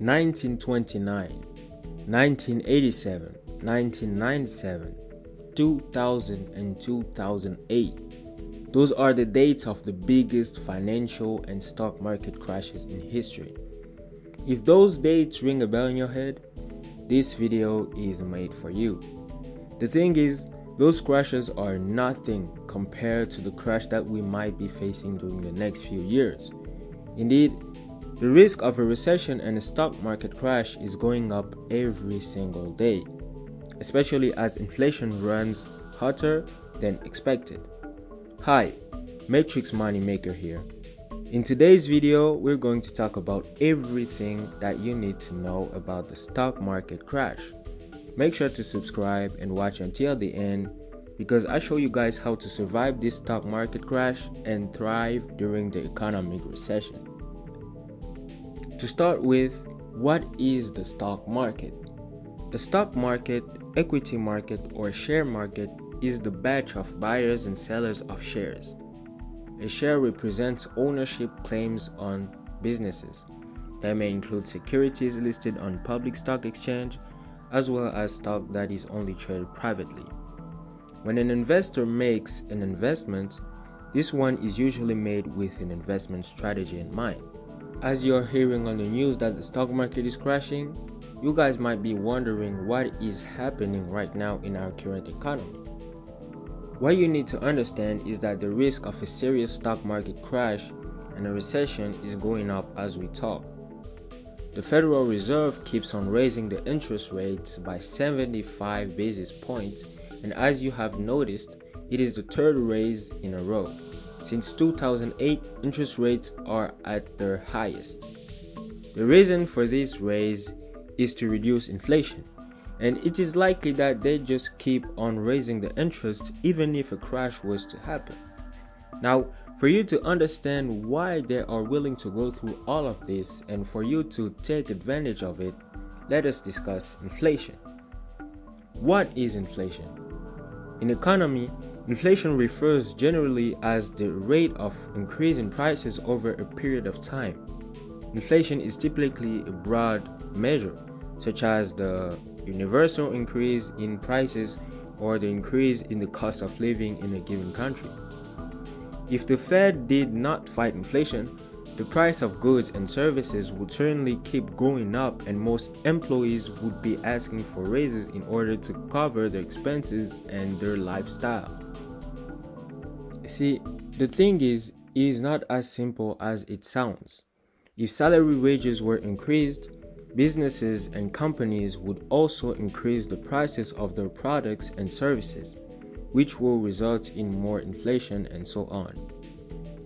1929, 1987, 1997, 2000, and 2008. Those are the dates of the biggest financial and stock market crashes in history. If those dates ring a bell in your head, this video is made for you. The thing is, those crashes are nothing compared to the crash that we might be facing during the next few years. Indeed, the risk of a recession and a stock market crash is going up every single day, especially as inflation runs hotter than expected. Hi, Matrix Moneymaker here. In today's video, we're going to talk about everything that you need to know about the stock market crash. Make sure to subscribe and watch until the end because I show you guys how to survive this stock market crash and thrive during the economic recession. To start with, what is the stock market? The stock market, equity market, or share market is the batch of buyers and sellers of shares. A share represents ownership claims on businesses. That may include securities listed on public stock exchange, as well as stock that is only traded privately. When an investor makes an investment, this one is usually made with an investment strategy in mind. As you're hearing on the news that the stock market is crashing, you guys might be wondering what is happening right now in our current economy. What you need to understand is that the risk of a serious stock market crash and a recession is going up as we talk. The Federal Reserve keeps on raising the interest rates by 75 basis points, and as you have noticed, it is the third raise in a row. Since 2008, interest rates are at their highest. The reason for this raise is to reduce inflation, and it is likely that they just keep on raising the interest even if a crash was to happen. Now, for you to understand why they are willing to go through all of this and for you to take advantage of it, let us discuss inflation. What is inflation? In economy, inflation refers generally as the rate of increase in prices over a period of time. Inflation is typically a broad measure, such as the universal increase in prices or the increase in the cost of living in a given country. If the Fed did not fight inflation, the price of goods and services would certainly keep going up and most employees would be asking for raises in order to cover their expenses and their lifestyle. See, the thing is, it is not as simple as it sounds. If salary wages were increased, businesses and companies would also increase the prices of their products and services, which will result in more inflation and so on.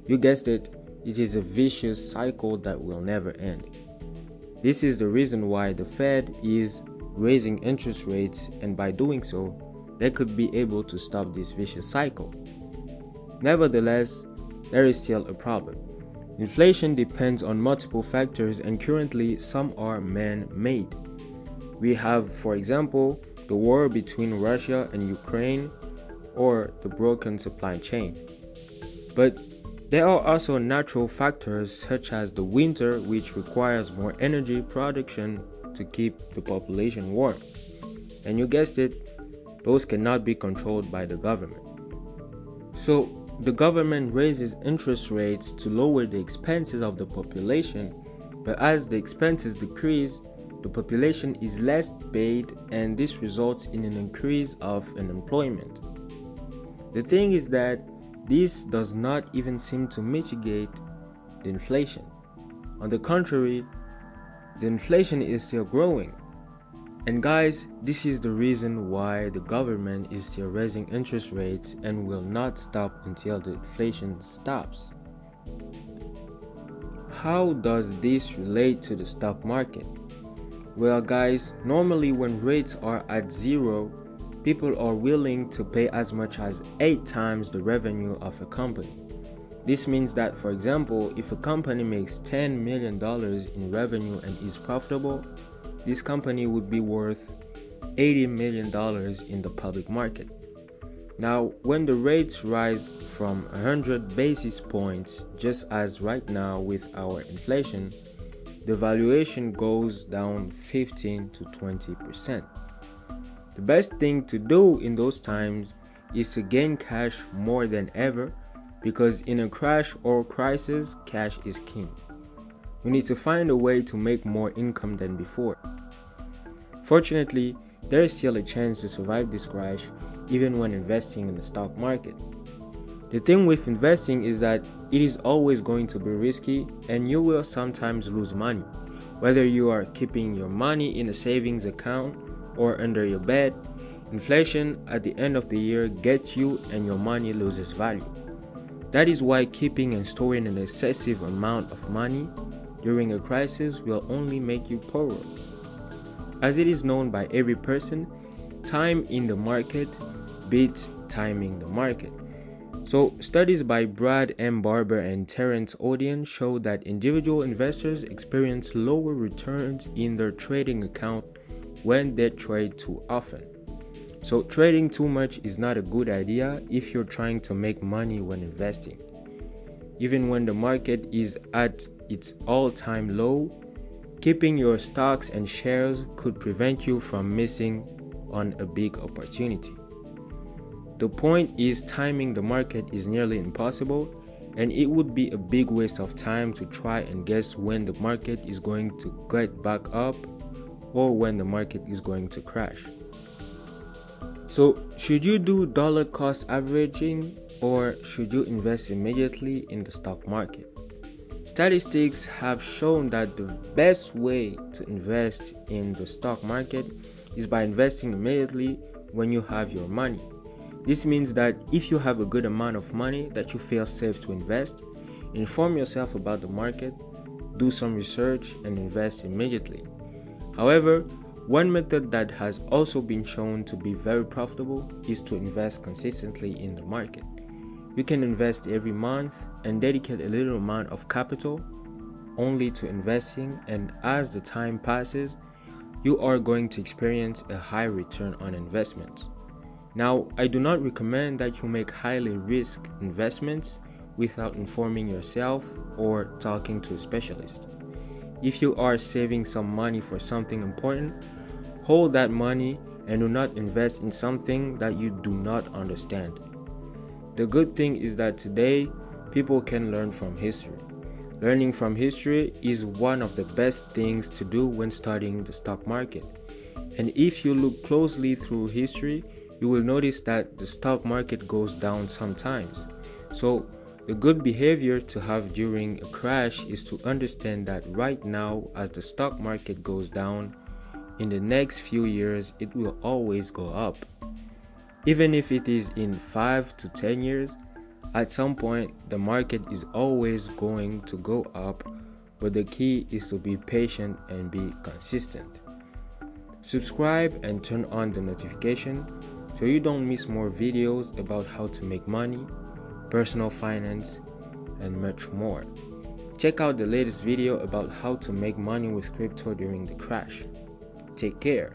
You guessed it, it is a vicious cycle that will never end. This is the reason why the Fed is raising interest rates, and by doing so, they could be able to stop this vicious cycle. Nevertheless, there is still a problem. Inflation depends on multiple factors, and currently some are man-made. We have, for example, the war between Russia and Ukraine, or the broken supply chain. But there are also natural factors such as the winter, which requires more energy production to keep the population warm. And you guessed it, those cannot be controlled by the government. So the government raises interest rates to lower the expenses of the population, but as the expenses decrease, the population is less paid, and this results in an increase of unemployment. The thing is that this does not even seem to mitigate the inflation. On the contrary, the inflation is still growing. And guys, this is the reason why the government is still raising interest rates and will not stop until the inflation stops. How does this relate to the stock market? Well guys, normally when rates are at zero, people are willing to pay as much as 8 times the revenue of a company. This means that, for example, if a company makes $10 million in revenue and is profitable, this company would be worth $80 million in the public market. Now, when the rates rise from 100 basis points, just as right now with our inflation, the valuation goes down 15 to 20%. The best thing to do in those times is to gain cash more than ever, because in a crash or crisis, cash is king. We need to find a way to make more income than before. Fortunately, there is still a chance to survive this crash even when investing in the stock market. The thing with investing is that it is always going to be risky and you will sometimes lose money, whether you are keeping your money in a savings account or under your bed. Inflation at the end of the year gets you and your money loses value. That is why keeping and storing an excessive amount of money during a crisis will only make you poorer. As it is known by every person, time in the market beats timing the market. So, studies by Brad M. Barber and Terrence Odian show that individual investors experience lower returns in their trading account when they trade too often. So, trading too much is not a good idea if you're trying to make money when investing. Even when the market is at its all-time low, keeping your stocks and shares could prevent you from missing on a big opportunity. The point is, timing the market is nearly impossible, and it would be a big waste of time to try and guess when the market is going to get back up or when the market is going to crash. So, should you do dollar cost averaging or should you invest immediately in the stock market? Statistics have shown that the best way to invest in the stock market is by investing immediately when you have your money. This means that if you have a good amount of money that you feel safe to invest, inform yourself about the market, do some research, and invest immediately. However, one method that has also been shown to be very profitable is to invest consistently in the market. You can invest every month and dedicate a little amount of capital only to investing, and as the time passes, you are going to experience a high return on investment. Now, I do not recommend that you make highly risk investments without informing yourself or talking to a specialist. If you are saving some money for something important, hold that money and do not invest in something that you do not understand. The good thing is that today, people can learn from history. Learning from history is one of the best things to do when studying the stock market. And if you look closely through history, you will notice that the stock market goes down sometimes. So, the good behavior to have during a crash is to understand that right now, as the stock market goes down, in the next few years, it will always go up. Even if it is in 5 to 10 years, at some point, the market is always going to go up, but the key is to be patient and be consistent. Subscribe and turn on the notification so you don't miss more videos about how to make money, personal finance, and much more. Check out the latest video about how to make money with crypto during the crash. Take care.